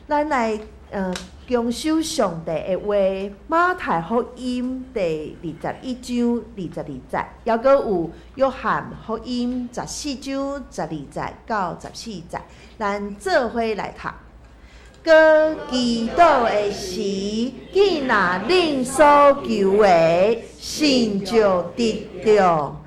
咱来恭守上帝的话，马太福音第21章22节，还阁有约翰福音14章12节到14节，咱做伙来读。过祈祷的时，既若恁所求的，信就得着。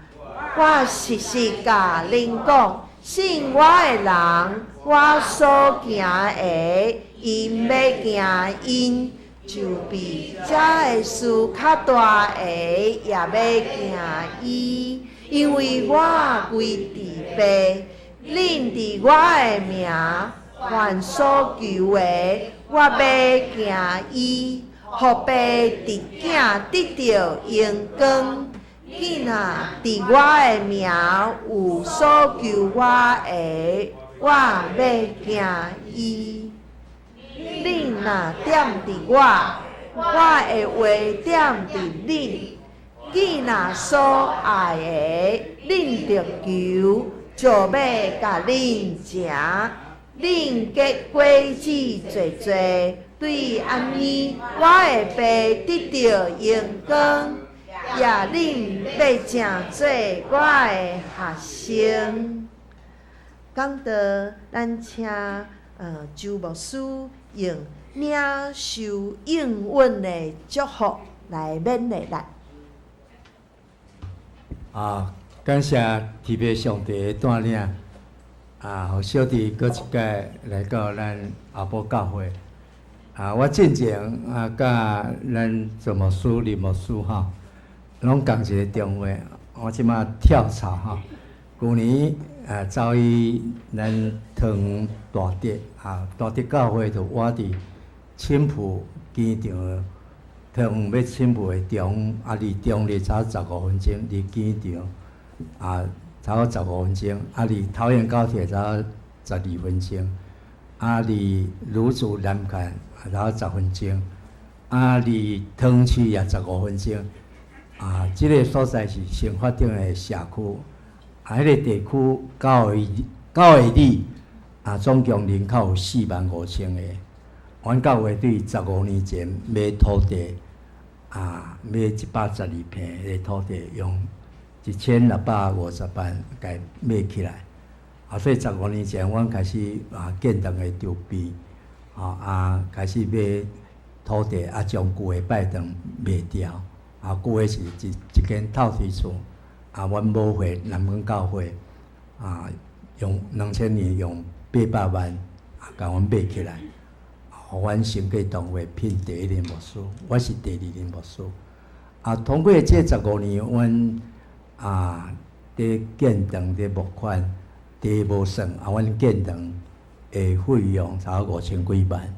我实实甲恁讲，信我的人，我所行的，因要行因，就比这个事较大的也要行伊。因为我归伫爸，恁伫我的名，凡所求的，我要行伊，互爸伫囝得着荣光。既若伫我的名有所求我的，我要行伊。恁若踮伫我，我的话踮伫恁。既若所爱的，恁着求，就要甲恁食。恁结果子侪侪，对安尼，我的爸得着荣光。也恁要成做我的学生。讲到咱请周牧师用领受应允的祝福来勉励咱。感谢天父上帝的带领，互小弟搁一届来到咱阿婆教会。我进前甲咱周牧师、林牧师吼，拢共一个电话，我即马跳槽旧年走去咱汤大德大德教会就我伫青浦机场汤要青浦的中，离中日差15分钟，离机场差不多15分钟，离桃园高铁差12分钟，离芦竹南崁差不多10分钟，离汤区也15分钟。这个所在是新发展的社区，迄个地区9个里，总共人口有45000个。阮教会对15年前买土地，买112坪的土地，用1650万甲买起来。所以15年前，阮开始建堂的筹备，开始买土地，将旧的拜堂卖掉。旧的是一间透天厝，阮母会南港教会，用2000年用800万，甲阮买起来，互阮升格堂会聘第一任牧师，我是第二任牧师。通过这15年，阮伫建堂伫募款，第一无算，阮建堂的费用差不多5000几万，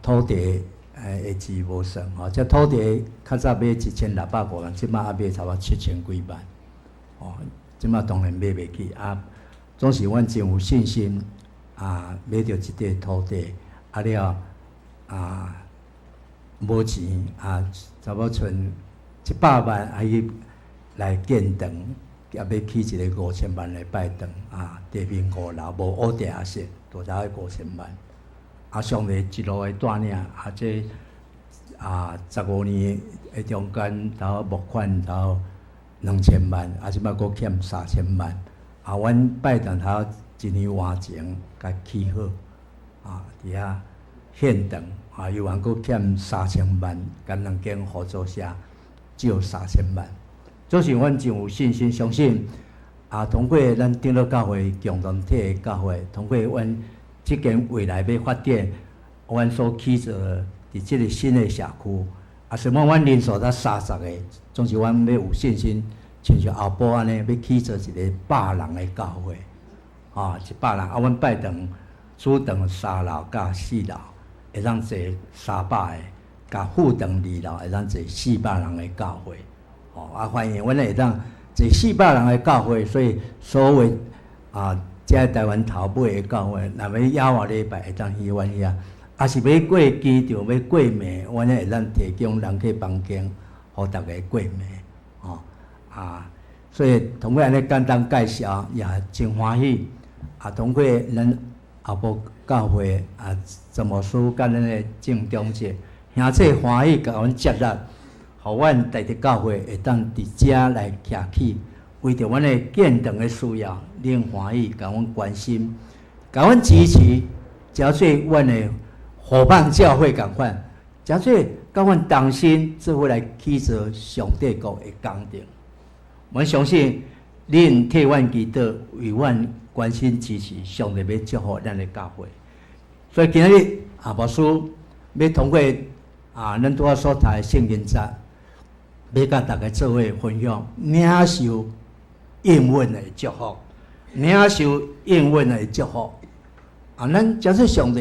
土地。会钱无算这土地较早买1600多万，即马买差不多7000几万，即马当然买袂起总是阮真有信心买着一块土地，了无钱差不多剩100万去来建堂，也要起一个5000万的拜堂地面5楼，无屋顶也是，多才5000万。上帝一路的带领，这15年的中间，头募款头2000万，即摆佫欠3000万。阮拜堂头1年完前甲起好，伫遐现堂，又还佫欠3000万，甲2间合作社只有3000万。总是阮真有信心，相信通过咱顶乐教会共同体的教会，通过阮。即间未来要发展，阮所起造伫即个新的社区，虽然阮人数才30个，总是阮要有信心，亲像后埔安尼，要起造一个100人的教会，100人。阮拜堂主堂3楼加4楼，会当坐300个，加副堂2楼会当坐400人的教会。欢迎阮会当坐400人的教会，所以所有这台湾头尾的教会，若要亚华礼拜会当去阮遐，是要过机场要过暝，阮会当提供人客房间，互大家过暝。所以通过安尼简单介绍，也真欢喜。通过咱阿婆教会怎么说？甲咱的正中者，兄弟欢喜甲阮接纳，互阮在地教会会当伫遮来徛起，为着阮的建堂的需要，恁欢喜甲阮关心，甲阮支持，诚做阮的伙伴教会共款，诚做甲阮同心做伙来起做上帝国的工程。阮相信恁替阮祈祷，为阮关心支持，上帝要祝福咱的教会。所以今日牧师要通过咱拄仔所读的圣经节，要甲大家做伙分享，领受应允的祝福，领受应允的祝福。咱诚说上帝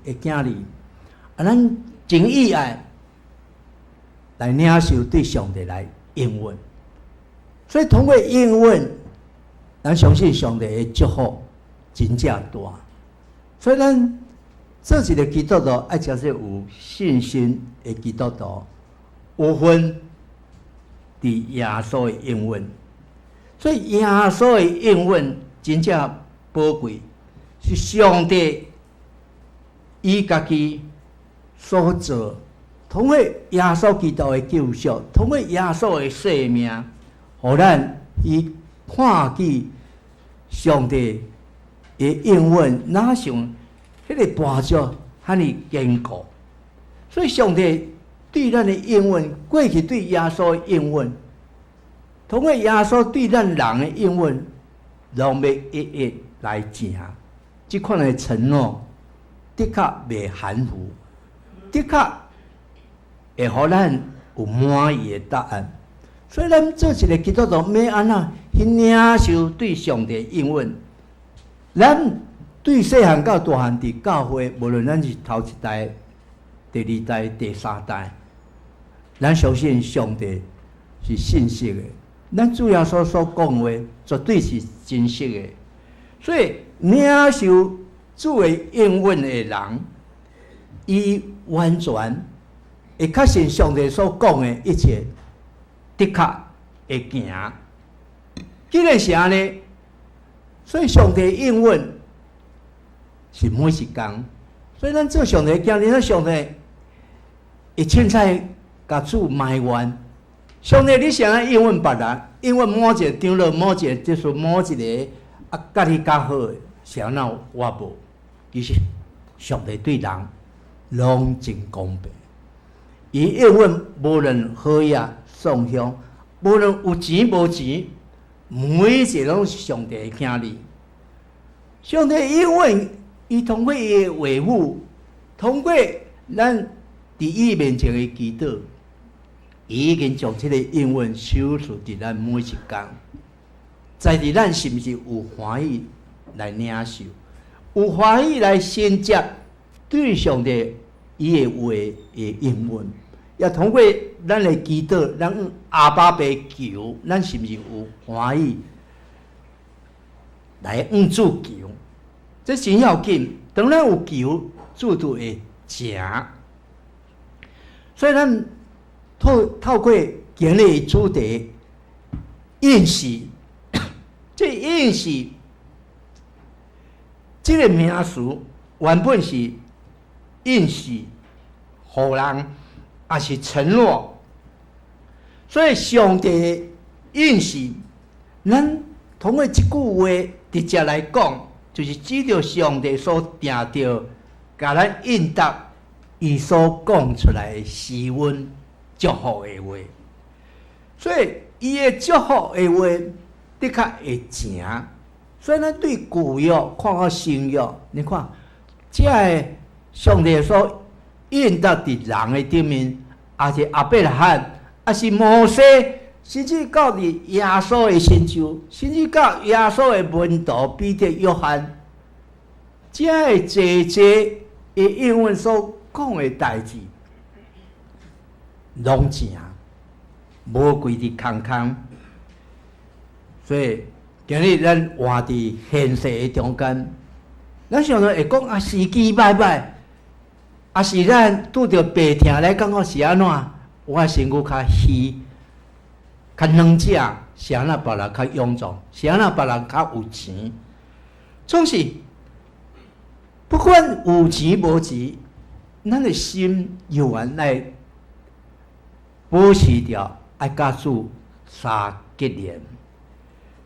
的囝儿，咱真意爱来领受对上帝来应允。所以通过应允，咱相信上帝的祝福真正大。所以咱做一个基督徒，爱诚说有信心的基督徒，有份伫耶稣的应允。所以耶稣的应允真正宝贵，是上帝伊家己所做，通过耶稣基督的救赎，通过耶稣的生命，互咱去看见上帝的应允，哪像迄个絆石遐尼坚固。所以上帝对咱的应允，过去对耶稣的应允，通过耶稣对咱人的应允，拢要一一来行。这款的承诺，的确袂含糊，的确会互咱有满意的答案。所以咱做一个基督徒，要安怎去领受对上帝的应允？咱对细汉到大汉伫教会，无论咱是头一代、第二代、第三代，咱相信上帝是信实的。咱主要所讲话，绝对是真实的。所以领受主的应允的人，伊完全会确信上帝所讲的一切，的确会行。既然是安尼，所以上帝应允是每一天。所以咱做上帝的囝，咱上帝会凊彩甲主埋怨。上帝，你谁来应允别人？应允某一个长老，某一个就是某一个甲你较好的，谁哪我无？其实上帝对人拢真公平。伊应允无论好野送香，无论有钱无钱，每一个拢是上帝的囝儿。上帝应允，伊通过伊的话语，通过咱伫伊面前的祈祷，伊已经将这个应允守住伫咱每一天。在伫咱是毋是有欢喜来领受，有欢喜来承接对上帝伊的话的应允，也通过咱的祈祷，咱阿爸爸求，咱是毋是有欢喜来向主求？这真要紧。当咱有求，主就会成。所以咱透过今日的主题应许，这应许这个名词原本是应许，互人也是承诺。所以上帝的应许，咱通过这句话直接来讲，就是指着上帝所定着，甲咱应答伊所讲出来的施恩祝福的话。所以伊的祝福的话，的确会成。所以咱对旧约看到新约，你看，这个上帝所应答伫人的顶面，也是亚伯拉罕，也是摩西，甚至到伫耶稣的身上，甚至到耶稣的门徒彼得、约翰，这个济济的应允所讲的代志，拢成，无规伫空空。所以今日咱活伫现实的中间，咱常常会讲时机歹歹，是咱拄着病痛来感觉是安怎？我身躯较虚，较软者，是安那别人较臃肿，是安那别人较有钱。总是不管有钱无钱，咱的心有缘来保持着，爱甲主相结连。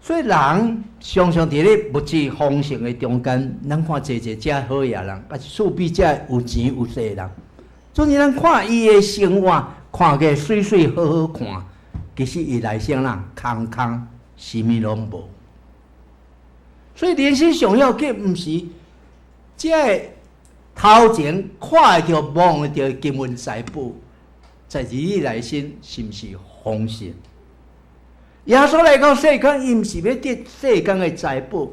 所以人常常伫咧物质丰盛的中间，咱看一个遮好野人，也是厝边遮有钱有势人。总之，咱看伊的生活，看起来水水好好看，其实伊内心啦空空，什么拢无。所以人生上要紧，毋是即个头前看会着、望会着金银财宝，在你内心是毋是丰盛？耶稣来到世间，伊毋是要得世间的财宝，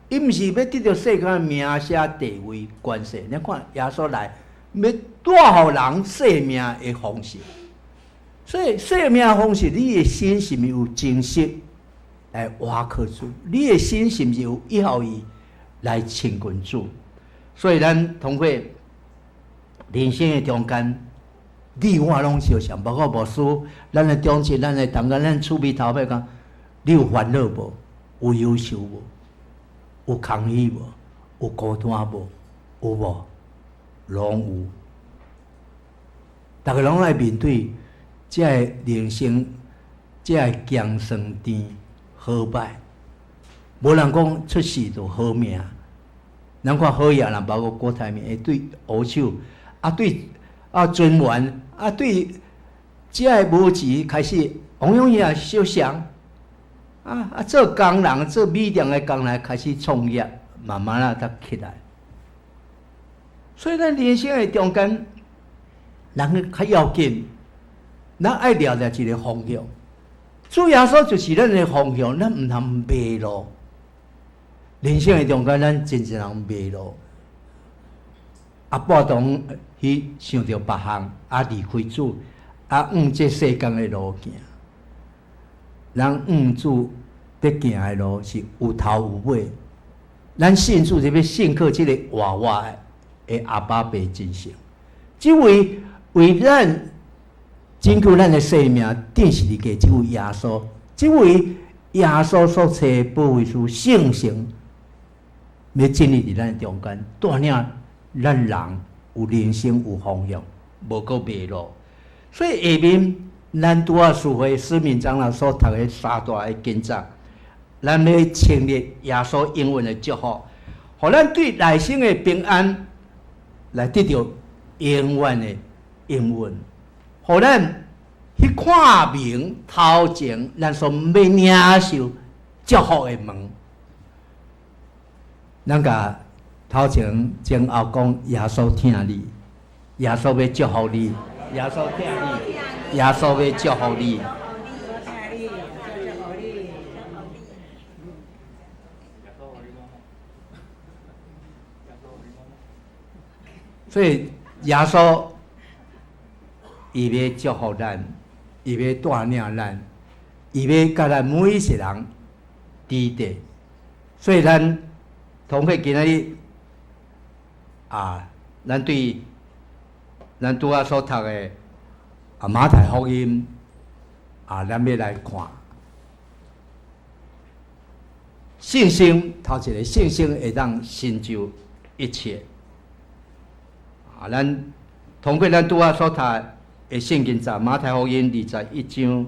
伊毋是要得到世间的名声、地位、关系。你看耶稣来，要带予人生命的丰盛。所以生命的丰盛，你的心是毋是有真实来挖靠主？你的心是毋是有要义来亲近主？所以咱通过人生的中间，你我拢相像，包括牧师，咱的中心，咱的同工，咱厝边头尾讲，你有烦恼无？有忧愁无？有空虚无？有孤单无？有无？拢有。大家拢来面对这个人生，这个江山甜好歹，无人讲出世就好命。咱看好野人，包括郭台铭，会对乌手，对尊严，对这个无钱开始，王永义也小想，做工人，做米店的工人开始创业，慢慢才起来。所以咱人生的中间，人较要紧，咱爱了解一个方向。主耶稣就是咱的方向，咱唔通迷路。人生的中间，咱真正人迷路，半途去想着别项，离开主，这世间的路行。人主在行的路是有头有尾，咱信主就要信靠这个活活的阿爸爸真相。这位为咱拯救咱的生命，定是伫个这位耶稣，这位耶稣所赐的保惠师圣神。要建立伫咱中间，带领咱人有人生有方向，无搁迷路。所以下面咱拄啊思会施明长老所读的三大的经章，咱要成立耶稣永远的祝福，互咱对内心的平安来得到永远的应允，互咱去看明头前咱所要领受祝福的门。咱甲头前后讲，耶稣听你，耶稣要祝福你，耶稣听你，耶稣要祝福你。所以耶稣伊要祝福咱，伊要带领咱，伊要甲咱每一个人抵达。所以咱通过今仔日咱对咱拄仔所读的马太福音咱要来看信心。头一个信心会当成就一切。咱通过咱拄仔所读的圣经章，马太福音21章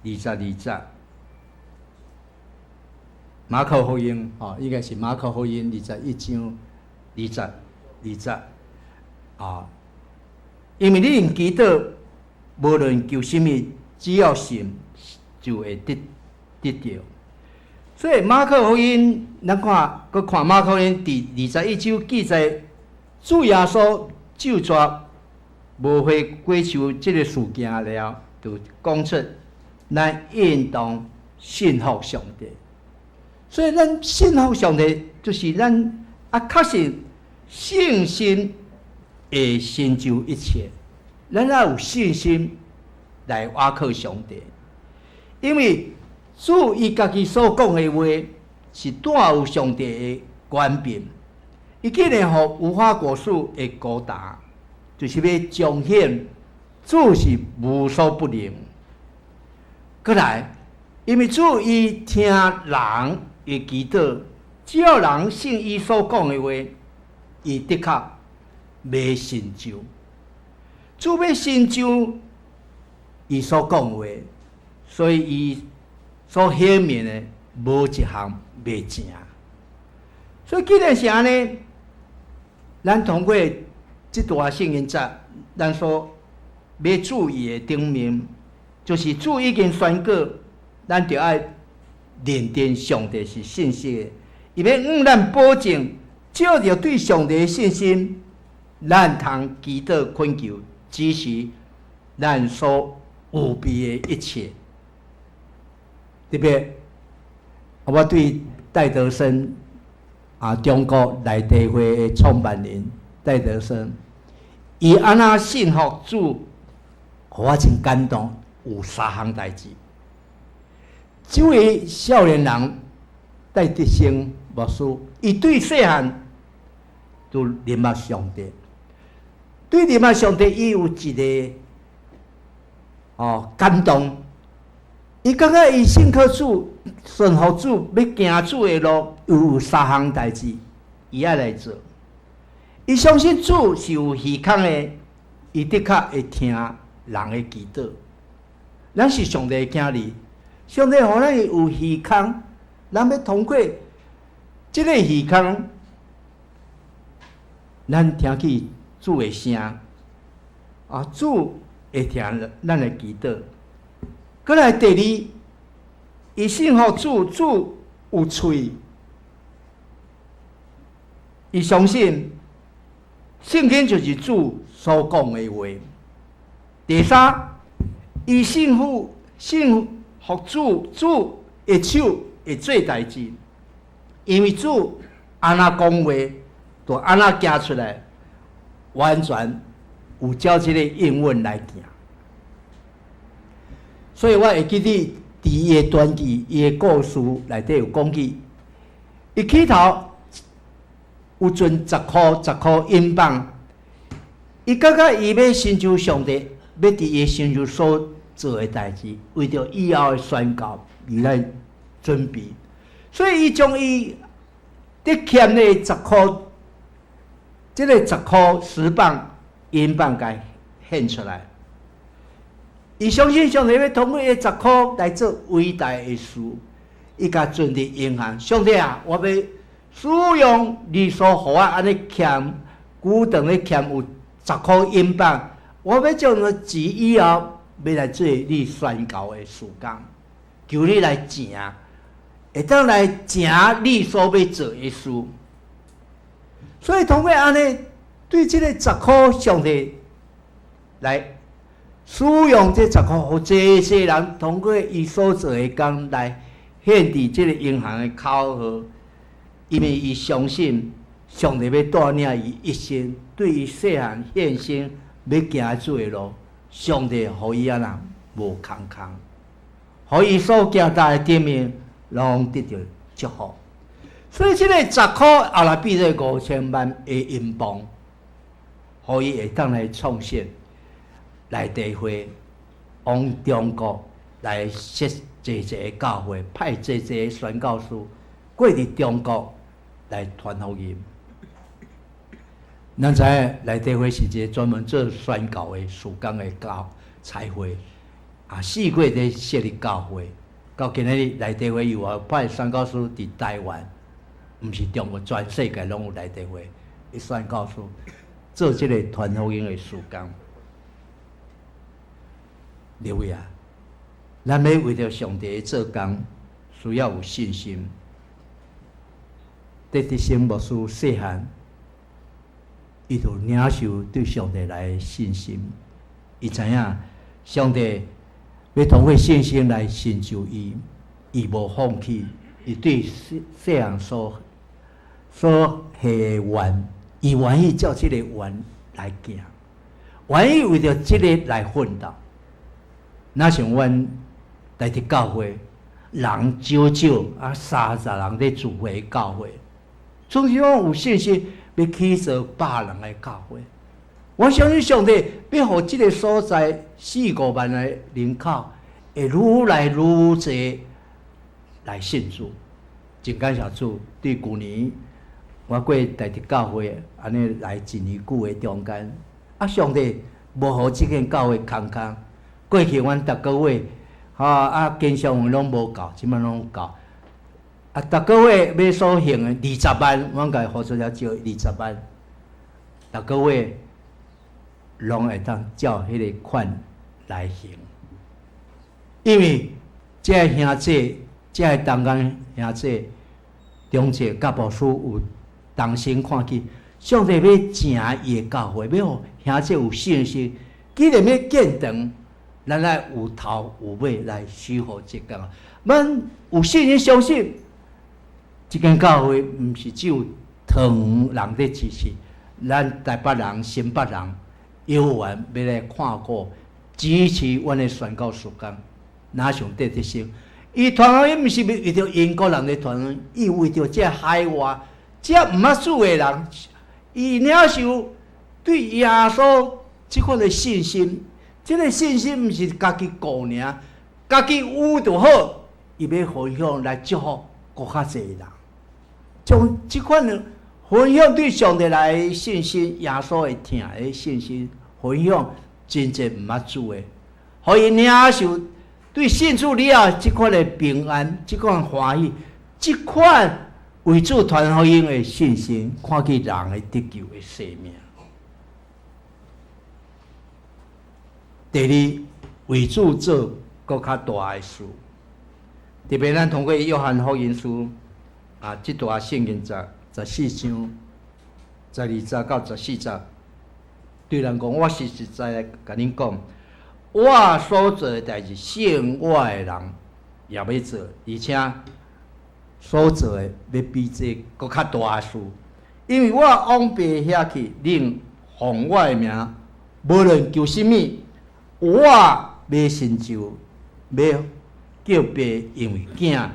22节。马可福音应该是马可福音21章22节因为你用祈祷，无论求什么，只要信，就会得到。所以马可福音，咱搁看马可福音第21章记载，主耶稣就抓无会过手这个事件了，就讲出咱应当信服上帝。所以咱信服上帝，就是咱确实信心会成就一切。咱要有信心来倚靠上帝，因为主伊家己所讲的话是带有上帝的权柄，伊竟然互无花果树的高达，就是要彰显主是无所不能。过来，因为主伊听人的祈祷，只要人信伊所讲的话，伊的确要成就。主要成就伊所讲话，所以伊所显明的无一项袂正。所以既然是安尼，咱通过这段圣经节，咱所要注意的顶面，就是主已经宣告，咱就要认定上帝是信实的，伊要咱保证，照着对上帝的信心，咱通祈祷恳求，支持咱所有备的一切。特别，我对戴德生中国内地会的创办人戴德生，伊安那信服主，互我真感动。有3项代志。这位少年人戴德生牧师，伊对细汉就认识上帝，对认识上帝，伊有一个感动。伊感觉伊信靠主、顺服主、要行主的路，有3项代志，伊爱来做。伊相信主是有耳孔的，伊的确会听人的祈祷。咱是上帝的囝儿，上帝互咱有耳孔，咱要通过这个耳孔，咱听起主的声，主会听咱的祈祷。过来第二，伊信服主，主有喙，伊相信圣经就是主所讲的话。第三，伊信服主，主的手会做代志，因为主安那讲话，就安那行出来，完全有照这个应允来行。所以我会记得伫伊的传记、伊的故事内底有讲起，伊起头有存10块英镑，伊感觉伊要寻求上帝，要伫伊身上所做的代志，为着以后的宣告而来准备。所以伊将伊得欠的10块，这个10块10磅英镑甲献出来。伊相信上帝要通过伊10块来做伟大的事，伊甲存伫银行。上帝啊，我要使用你所互我安尼欠，久长咧欠有10块英镑，我要将那钱以后要来做你宣告的事工，求你来成，会当来成你所要做的事。所以通过安尼，对这个10块，上帝来使用这10块，互这些人通过伊所做的工来献伫这个银行的口号，因为伊相信上帝要带领伊一生，对伊细汉献身要行主的路，上帝互伊安那无空空，互伊所行大的顶面拢得到祝福。所以这个10块后来变做5000万的英镑，互伊会当来创设内地会，往中国来设济个教会，派济个宣教师过伫中国来传福音。咱知影内地会是一个专门做宣教的事工的彩会，4月在设立教会，到今日内地会有派宣教师伫台湾，毋是中国，全世界拢有内地会的宣教师做这个传福音的事工。各位啊，咱要为着上帝做工，需要有信心。戴德生牧师细汉，伊就领受对上帝来的信心。伊知影上帝要通过信心来成就伊，伊无放弃。伊对细汉所下的愿，伊愿意照这个愿来行，愿意为着这个来奋斗。那像阮台铁教会，人少少30人咧聚会教会，总是讲有信心要起做100人的教会。我相信上帝要互这个所在4-5万的人口，会愈来愈侪来信主。真感谢主，对去年我过大直教会，安尼来1年久的中间，啊，上帝无互即间教会空空。过去阮逐个月，经常拢无够，即摆拢有够。啊，逐个月要所行的20万，阮家付出了少20万，逐个月拢会当照迄个款来行。因为这兄弟，这同工兄弟，中介甲牧师有同心看见，上帝要成伊的教会，要互兄弟有信心。既然要建堂，咱来有头有尾来守护这间。咱有信心相信，这间教会毋是只有堂人在支持，咱台北人、新北人有缘要来看顾、支持阮的宣教事工，哪上得得胜？伊传福音毋是为着英国人的传福音，伊为着这海外、这毋捌主的人，伊领受对耶稣这款的信心。这个信心毋是家己顾尔，家己有就好，伊要分享来祝福更较侪人。将这款的分享对上帝来的信心、耶稣会听的信心分享，真正毋捌主的，互伊领受对信主了这款的平安、这款欢喜、这款为主传福音的信心，看见人的得救的生命。第二，为主做更较大的事。特别咱通过约翰福音书这段圣经14章12节到14节，对人讲，我实实在在甲恁讲，我所做的代志，胜我的人也要做，而且所做的要比这更较大的事。因为我往爸遐去，恁奉我的名，无论求什么。我要成就，要叫爸因为囝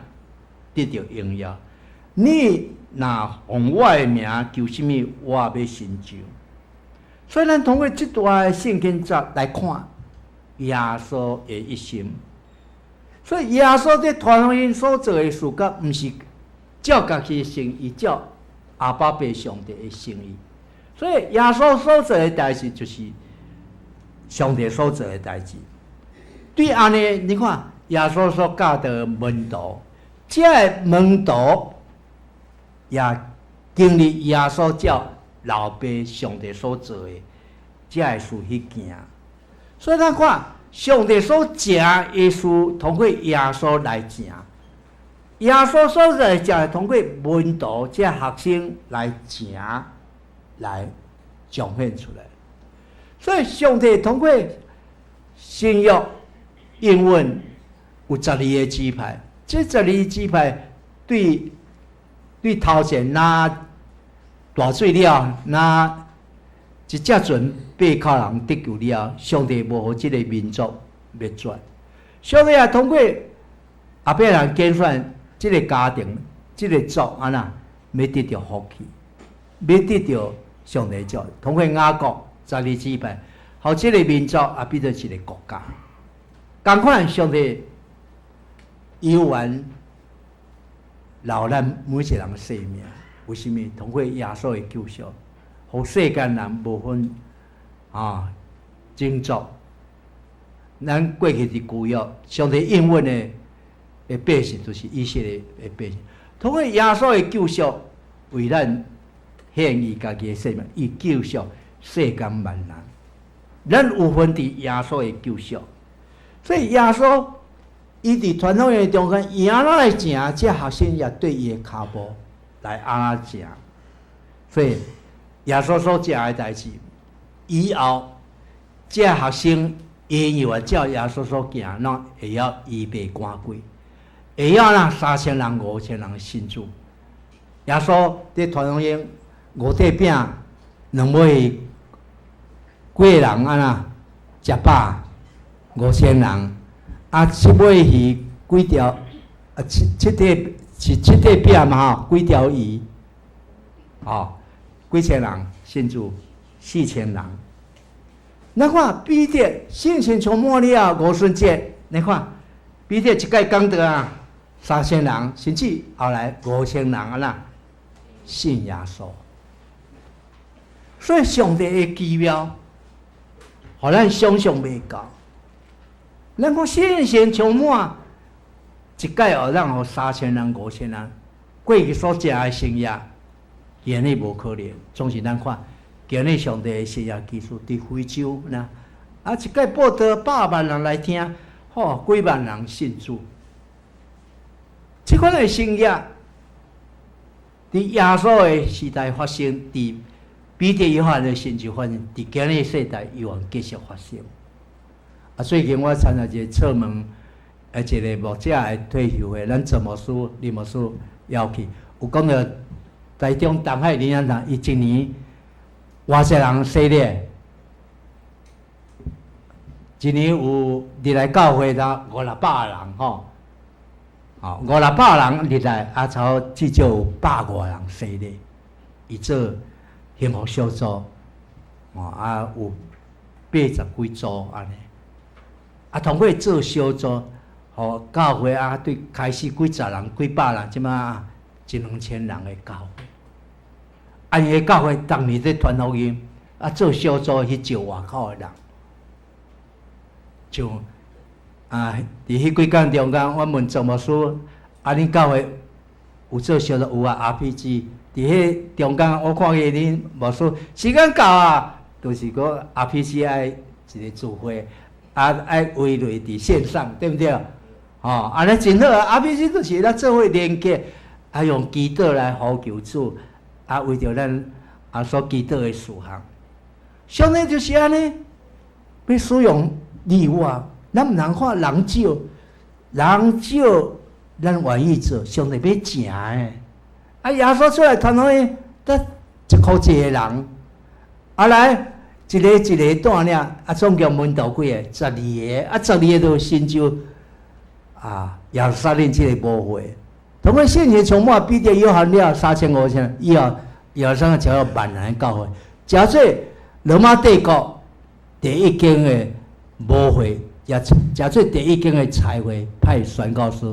得到荣耀。你若奉我的名求什么，我要成就。所以咱通过这段圣经节来看耶稣的一生。所以耶稣在传福音所做的事，甲毋是照家己的心意，照阿爸爸上帝的心意。所以耶稣所做的代志，就是上帝所做的代志。对安尼，你看耶稣所教的门徒，这个门徒也经历耶稣照老爸上帝所做的这个事去行。所以咱看上帝所行的事，通过耶稣来行；耶稣所做的就通过门徒这学生来行，来彰显出来。所以上帝通过新约应允有12个支派，这12个支派对头前那大水了，那一只船8口人得救了，上帝无互这个民族灭绝。上帝也通过阿伯人拣选这个家庭、这个族安那，要得到福气，要得到上帝祝。通过雅各12支派，互这个民族也变做一个国家。同款上帝有缘留咱每一个人生命，为什么？通过耶稣的救赎，互世间人无分种族。咱过去伫旧约，上帝应允的百姓就是以色列的百姓。通过耶稣的救赎，为咱献伊家己的生命，以救赎世间万人。咱有份伫耶稣的救赎，所以耶稣伊伫传统的中间，伊安怎来行，这学生也对伊的脚步来安怎行。所以耶稣所食的代志，以后这学生因有照耶稣所行，那会晓预备赶鬼，会晓让3000人、5000人信主。耶稣在传福音5块饼2尾几个人安那食饱5000人，7尾鱼几条7块饼嘛几条鱼，几千人信主，4000人。咱看彼得信心充满了5旬节，你看彼得一届讲道3000人，甚至后来5000人安那信耶稣。所以上帝的奇妙，互咱想象袂到。咱讲信心充满，一届互咱互3000人、5000人，过去所食的生业，今日无可能。总是咱看，今日上帝的生业技术伫非洲呐，一届报道100万人来听，几万人信主。这款的生业，伫耶稣的时代发生，伫彼得约翰的神就发生，伫今日世代又往继续发生。最近我参加一个册门，一个牧者的退休会，咱陈牧师、李牧师邀去，有讲到台中东海林安堂，伊一年偌济人洗礼，一年有入来教会啦500-600人吼，500-600人入来，差至少有100多人洗礼，伊做幸福小组，有80几组安尼。通过做小组，互教会对开始几十人、几百人，即马1-2000人的教会。伊的教会当年在传福音，做小组去招外口的人。像伫迄几天中间，我问陈牧师，恁教会有做小组有RPG？伫迄中间，我看见恁牧师时间到啊，就是个 RPG 爱一个聚会。爱围内伫线上，对不对？安尼真好啊 ！RPG 就是咱做伙连接，用祈祷来呼求主，为着咱所祈祷的事项。上帝就是安尼，要使用你我，咱毋通看人少，咱愿意做，上帝要正的。耶稣出来传福音，得1块1个人，来。一个带领，总共门徒几个？12个，12个都成就耶路撒冷这个舞会。通过信心充满，彼得、约翰了3500，以后耶路撒冷超过10000人的教会。诚做罗马帝国第一间的舞会，也诚做第一间的彩会，派宣教师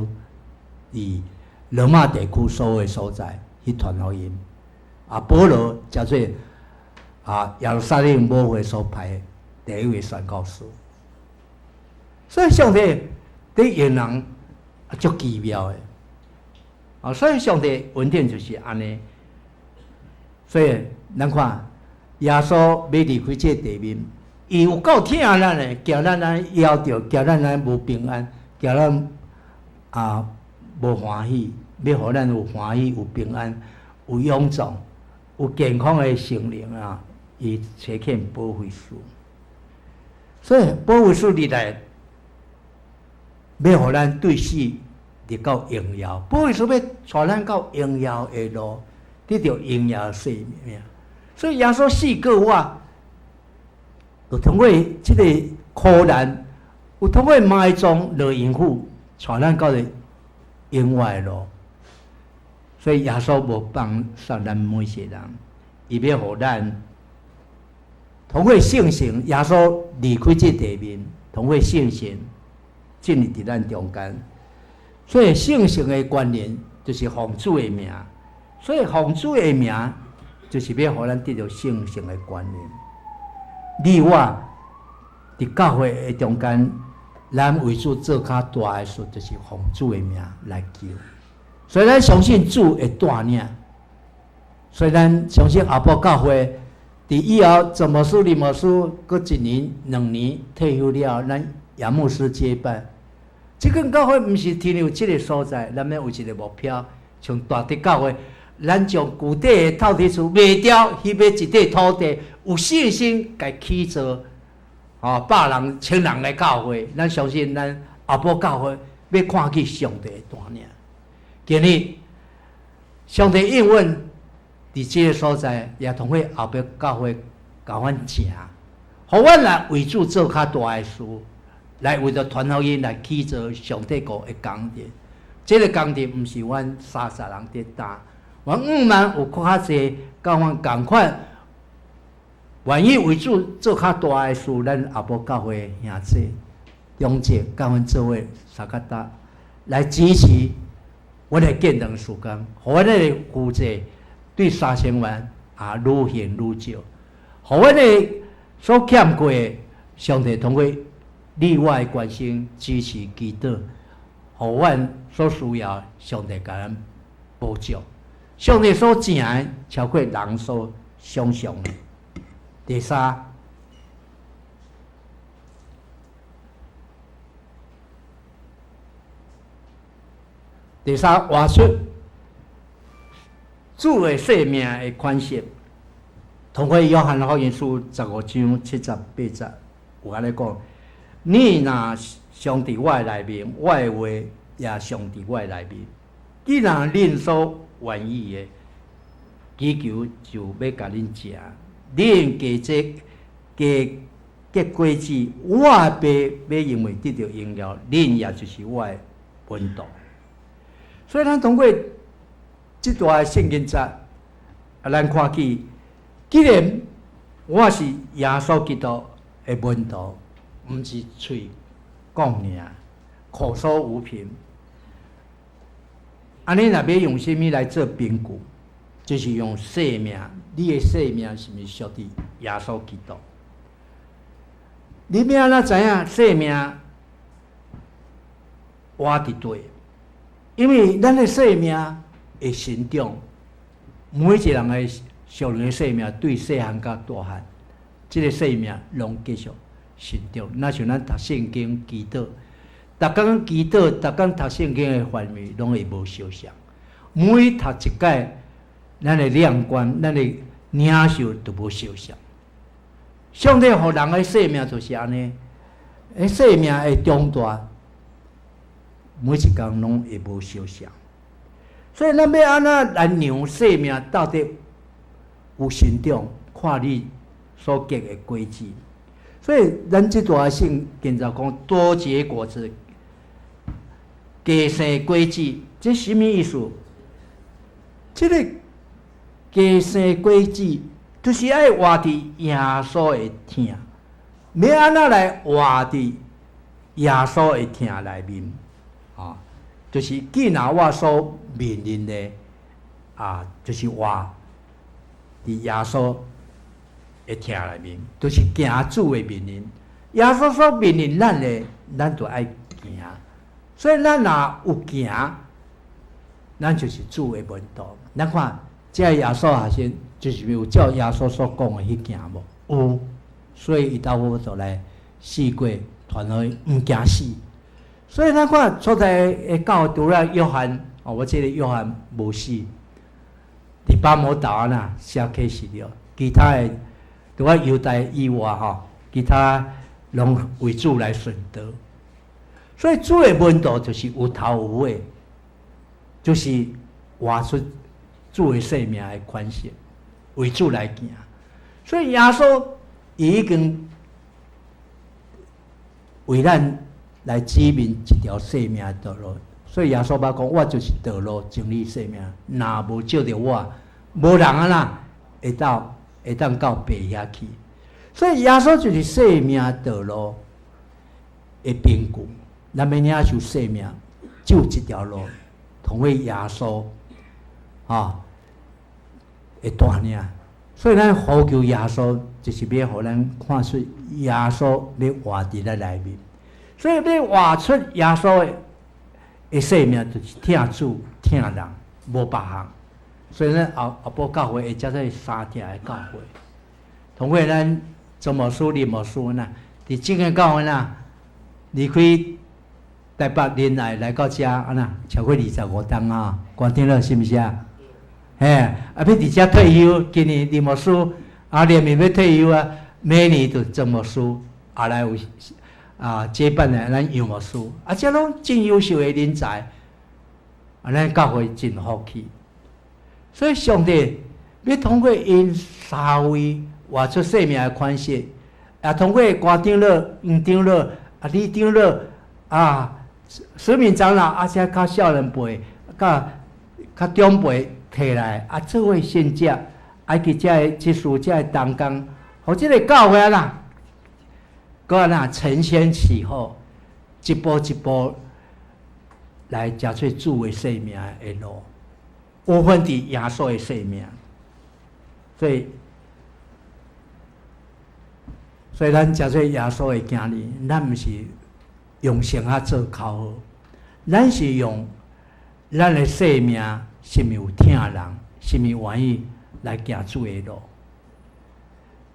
伫罗马地区所有的所在去传福音。保罗诚做。耶路撒冷舞会所派第一位宣教师，所以上帝伫用人足奇妙的，所以上帝恩典就是安尼。所以咱看耶稣要离开这个地面，伊有够疼咱的，叫咱夭着，叫咱无平安，叫咱无欢喜，要互咱有欢喜、有平安、有勇壮、有健康的心灵伊差遣保惠师，所以保惠师入来，要互咱对死入到荣耀。保惠师要带咱到荣耀的路，得到荣耀的生命。所以耶稣死过我，就通过这个苦难，有通过埋葬落阴府，带咱到了永外的路。所以耶稣无放杀咱每一个人，伊要互咱。通过圣神，耶稣离开这地面，通过圣神进入伫咱中间。所以圣神的关联就是奉主的名，所以奉主的名就是要互咱得到圣神的关联。你我伫教会的中间，咱为主做较大的事，就是奉主的名来求。所以咱相信主会带领，所以咱相信阿婆教会。伫以后，陈牧师、李牧师，搁1年、2年退休了，咱杨牧师接班。这个教会毋是停留这个所在，咱要有一个目标，像大地教会，咱将具体的透地厝卖掉，去买一块土地，有信心该起造，100人、1000人的教会。咱相信咱阿婆教会要看去上帝的带领。今日上帝应允。伫这个所在，也同会后壁教会教阮正，互阮来为主做较大的事，来为着传福音来起造上帝国的工程。这个工程毋是阮30人伫担，阮5万有较济，甲阮共款，愿意为主做较大的事，咱后壁教会兄弟、中姐甲阮做伙三脚搭来支持阮的建堂事工，互阮的负责。对3000元愈现愈少。互阮的所欠过的，上帝通过例外关心、支持、祈祷，互阮所需要，上帝甲咱补助。上帝所正的超过人所想象的。第三，活出主的生命的款式。通过约翰福音书15章70、80，有安尼讲：你若上伫我的内面，我的话也上伫我的内面。既然恁所愿意的祈求，就要甲恁食。恁加结果子，我的爸要因为得到荣耀，恁也就是我的门徒。所以咱通过这段圣经节，咱看见，既然我是耶稣基督的门徒，毋是嘴讲尔，口说无凭。安尼若要用什么来做凭据？就是用生命，你的生命是毋是属于耶稣基督？你要安怎知影生命活伫对？因为咱的生命会成长，每一个人的属灵的生命对细汉到大汉，这个生命拢继续成长。那像咱读圣经祈祷，逐工祈祷，逐工读圣经的范围拢会无相像。每读一届，咱的亮光，咱的领受都无相像。上帝互人的生命就是安尼，生命会长大，每一工拢会无相像。所以咱要安怎来让生命到底有成长，看你所结的果子。所以咱这段圣经就讲多结果子，加生果子，这什么意思？这个加生果子，就是爱活伫耶稣的疼，要安怎来活伫耶稣的疼内面啊？就是既然我所面临的就是活伫耶稣的疼内面，就是行主的命令。耶稣所命令咱的，咱就爱行。所以咱若有行，咱就是主的门徒。咱看，这耶稣学生就是有照耶稣所讲的去行无？有，所以伊到我就来试过，传去毋惊死。所以咱看初代的教除了约翰，我这个约翰无死，伫巴摩岛安那写启示了，其他的除了犹太以外其他拢为主来顺道。所以主的门徒就是有头有尾，就是活出主的生命的款式，为主来行。所以耶稣已经为咱来指明一条生命的道路。所以耶稣捌讲：我就是道路、真理、生命。若无照着我，无人安那会当到爸遐去。所以耶稣就是生命的道路的凭据。咱要领受生命，只有一条路，同为耶稣的带领。所以咱呼求耶稣，就是要互咱看出耶稣要活伫咱内面。所以要活出耶稣的生命，就是听主、听人，无别项。所以咱后埔教会会接做三条的教会，通过咱周牧师、林牧师伫整个教会离开台北年来到遮超过25天啊，关天了是毋是啊？要伫遮退休，今年林牧师连面要退休啊，明年就周牧师来有接班的咱杨牧师这拢真优秀的人才，咱教会真福气。所以上帝要通过因三位活出生命的款式，通过官长老、院长老、理长老使命长老，且较少年辈、较长辈摕来做为信者，去遮个即事、遮个同工，互即个教会佮承先启后，一步一步来食出主的生命的路，有份伫耶稣的生命。所以咱食做耶稣的囝儿，咱毋是用绳仔做口号，咱是用咱的生命，是毋有疼人，是毋愿意来行主的路。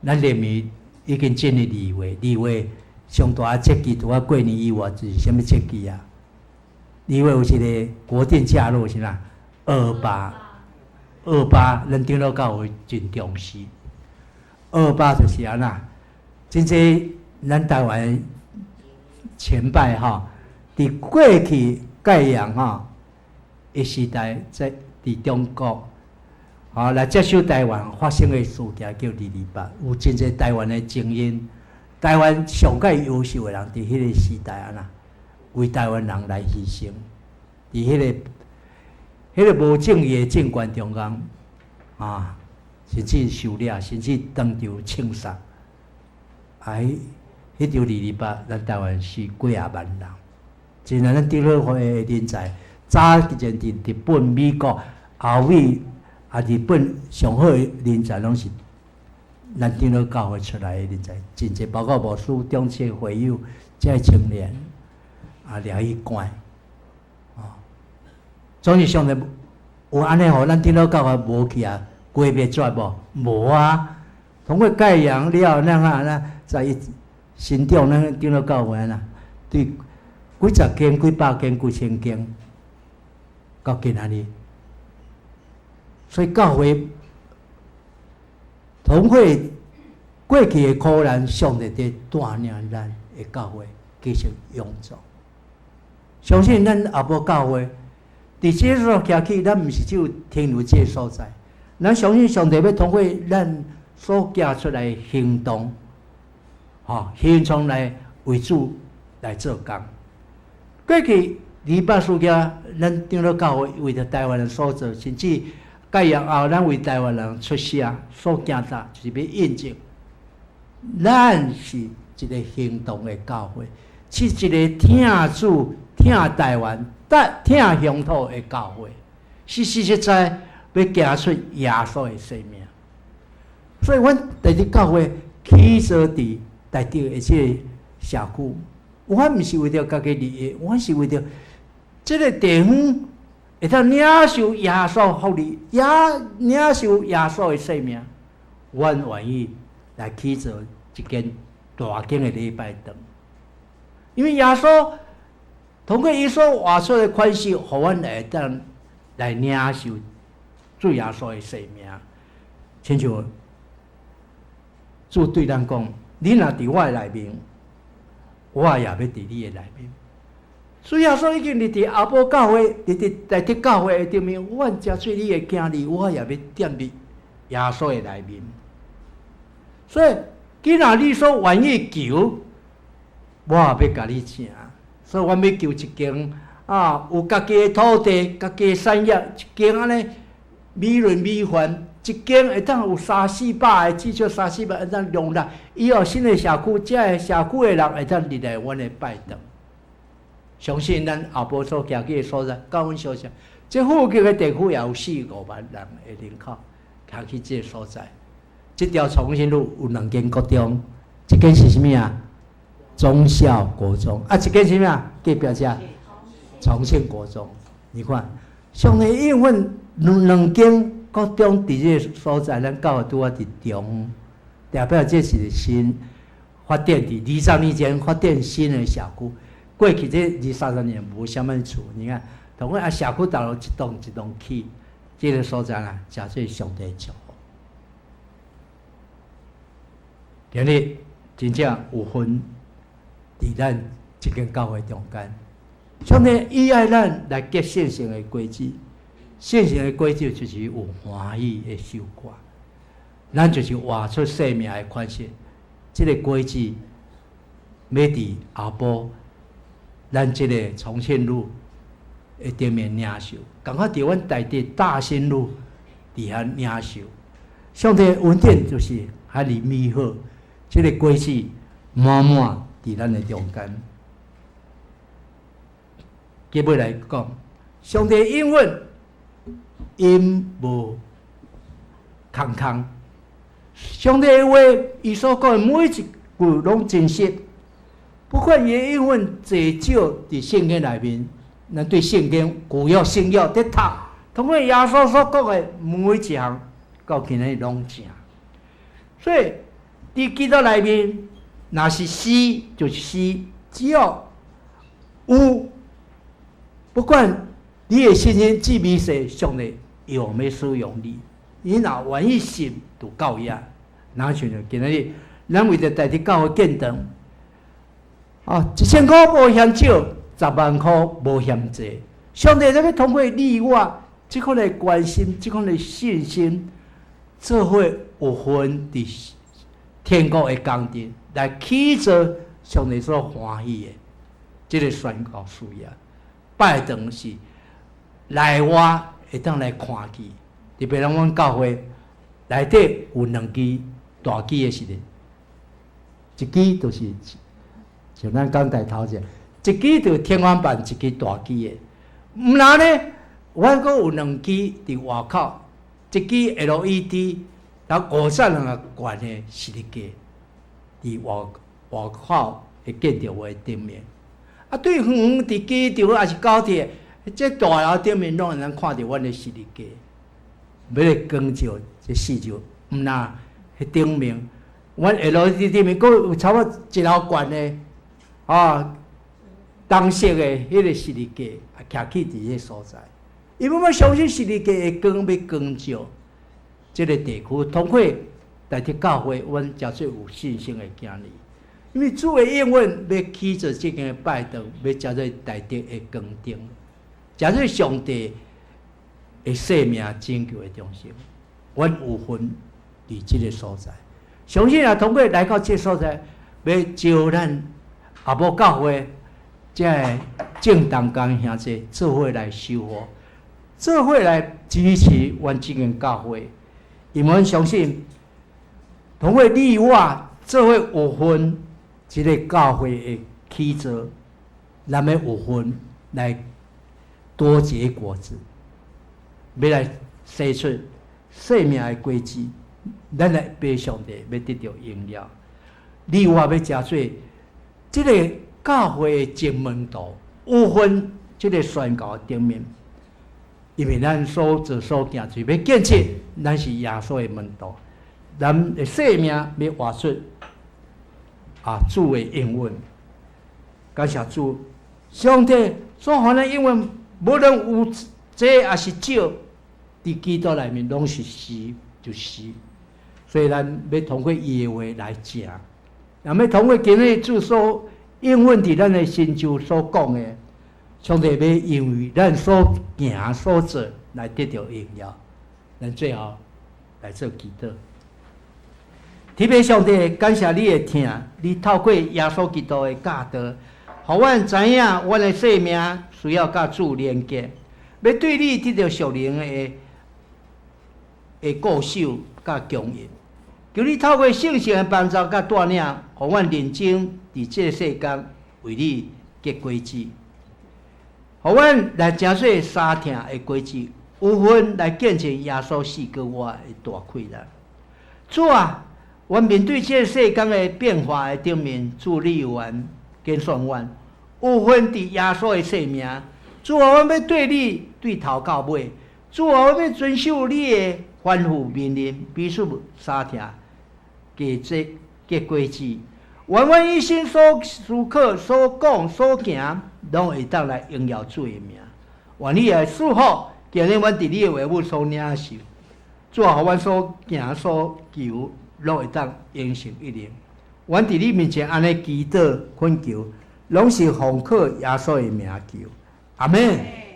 咱连面已经进入2月上大的节气，除了过年以外，就是什么节气啊？2月有一个国定假日是哪？28，咱顶老教会真重视。28就是安那，真济咱台湾前摆伫过去戒严的时代，在伫中国来接受台湾发生的事件叫228，有真济台湾的精英，台湾上界优秀的人，伫迄个时代安那，为台湾人来牺牲，伫迄个无正义的政权中间甚至受掠，甚至当场枪杀。迄条228，咱台湾是几万人，真咱长老会的人才，早之前伫日本、美国、欧美日本上好的人才，拢是咱长老教会出来的人才，真济包括牧师、中学会友、这青年了去关总是上帝有安尼，互咱长老教会无去毁灭绝无啊！通过戒严了，咱在新长咱长老教会对几十间、几百间、几千间，到今仔日，所以教会通过过去的苦难，上帝在带领咱的教会继续勇壮。相信咱阿婆教会，伫这所徛起，咱毋是只有停留这所在，咱相信上帝要通过咱所行出来的行动，行动来为主来做工。过去228事件，咱长老教会为着台湾人所做，甚至戒严后，咱为台湾人出声所行的，就是要印证，咱是一个行动的教会，是一个听主、听台湾、听乡土的教会，是实实在要行出耶稣的生命。所以，阮台北教会起所伫台北的这个社区，我毋是为着家己利益，我是为着这个地方会当领受耶稣福利，领受耶稣的生命。阮愿意来起做一间大间的礼拜堂，因为耶稣通过伊所活出的款式，互阮会当来领受主耶稣的生命。亲像主对咱讲：“你若伫我的内面，我也要伫你的内面。”主耶稣已经伫阿婆教会、伫台北教会的顶面，阮食做你的囝儿，我也要踮伫耶稣的内面。所以，既然你所愿意求，我也要甲你请。所以，我要求一间有家己的土地、家己的产业，一间安尼美轮美奂，一间会当有300-400个，至少300-400会当容纳以后新的社区，这个社区的人会当入来阮的拜堂。相信咱后部所行去的所在，到阮小城，这附近的地区也有4-5万人的人口，行去这个所在。这条重庆路有2间国中，一间是什么啊？忠孝国中一间是什么啊？隔壁遮重庆国中。你看，上帝应允2间国中伫这个所在，咱教会拄啊伫中，代表这是新发展伫20年前发展新的社区。过去这20-30年无啥物厝，你看，同个社区大楼一栋一栋起，这个所在真做上帝祝福。今日真正有分伫咱一间教会中间，上帝伊爱咱来结圣性的果子，圣性的果子就是有欢喜的收获，咱就是活出生命的款式。这个果子要伫后部。咱这个重庆路的顶面领受，赶快伫阮台北大新路伫遐领受。上帝恩典就是遐尼美好，这个果子满满伫咱的中间。结尾来讲，上帝应允因无空空，上帝的话，伊所讲的每一句拢真实，不管伊的英文侪少伫圣经内面，咱对圣经古约、新约伫读，通过耶稣所讲的每一项，到今日拢正。所以伫基督内面，若是是就是是，只要有，不管你的信心至微细，上帝有没使用你，你若愿意信，就够呀。哪像就今日，咱为着代替教会建堂，1000块无嫌少，10万块无嫌济。上帝在要通过你我这款的关心，这款的信心，做伙有份伫天国的工程，来起做上帝所欢喜的这个宣告事业。拜堂是内外会当来看见，特别咱阮教会内底有2支大支的是咧，一支就是像咱讲台头者，一支就是天花板，一支大支的。毋然呢，阮阁有2支伫外口，一支 LED， 然后52个悬的实力架，伫外口的建筑物顶面。对远伫机场还是高铁，这大楼顶面拢会能看到阮的实力架。要来光照这四周，毋那迄顶面，阮 LED 顶面，阁有差不多1楼悬的，东式的迄个实力架，徛起伫迄所在。因为我相信实力架的光要光照这个地区，通过代替教会，阮诚做有信心的行哩。因为主的应允要起做这间拜堂，要诚做大地的光灯，诚做上帝的生命拯救的中心。阮有份伫这个所在，相信通过来到这个所在，要招咱阿母教会这个正当工兄弟做伙来修复，做伙来支持阮这间教会。因为阮相信，通过你我做伙有份。这个教会的起造，咱要有份来多结果子，要来生出生命的果子，咱来拜上帝，要得到荣耀。你我要加做这个教会的正门道，有份这个宣告的顶面，因为咱所做所行，就要建设咱是耶稣的门道，咱的生命要活出。主的应允，感谢主，上帝所还的应允，无论有这还是少，伫基督内面拢是是就是。所以咱要通过伊的话来讲，也要通过今日主所应允伫咱的心中所讲的，上帝要因为咱所行所做来得到荣耀。咱最后来做祈祷。特别上帝，感谢你的听，你透过耶稣基督的教导，互阮知影，阮的生命需要甲主连结，要对你得到属灵的固守甲强硬。求你透过圣性的帮助甲带领，互阮认真伫这个世间为你结果子，互阮来诚做三听的果子，有份来见证耶稣死过我的大快乐。主啊！阮面对这个世间的变化的顶面，主你愿拣选阮，有份伫耶稣的生命。主啊，阮要对你对头到尾。主啊，阮要遵守你的吩咐命令，必须三听，加这结果子。愿阮一生所思考、所讲、所行，拢会当来荣耀主的名。愿你来赐福，今日阮伫你的话语所领受。主啊，互阮所行所求。拢会当应承一灵，阮伫你面前安尼祈祷恳求，拢是奉靠耶稣的名求，阿门。